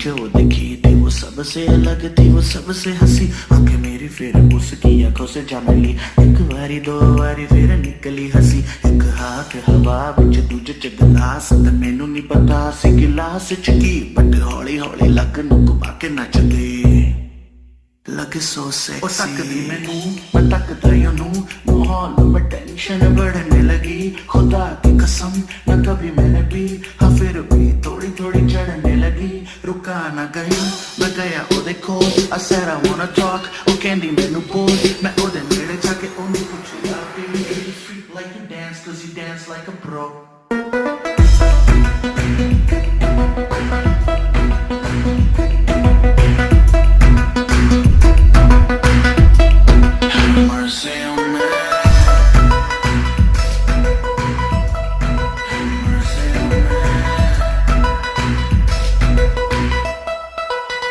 जो देखी थी वो सबसे अलग थी, वो सबसे हंसी। आंखें मेरी फिर उसकी आंखों से जा मिली, एक बारी दो बारी फिर निकली हंसी। एक हाथ हवा विच दूजे च गिलास, ते मैनू नहीं पता सी गिलास च की, बट हौली हौली लग नू घुमा के नचदे लगे सो सेक्सी। ओ तकदी मैनू मैं तकदा ओनू, माहौल में टेंशन बढ़ने लगी। खुदा की कसम न कभी मैंने भी, हाँ फिर भी थोड़ी थोड़ी चढ़ने लगी। रुका ना गया मैं गया ओदे कोल, I said I wanna talk, ओ कहंदी मैनू बोल। मैं ओदे नेड़े जाके ओनू पुछया, baby do you freak like you dance, cause you dance like a pro।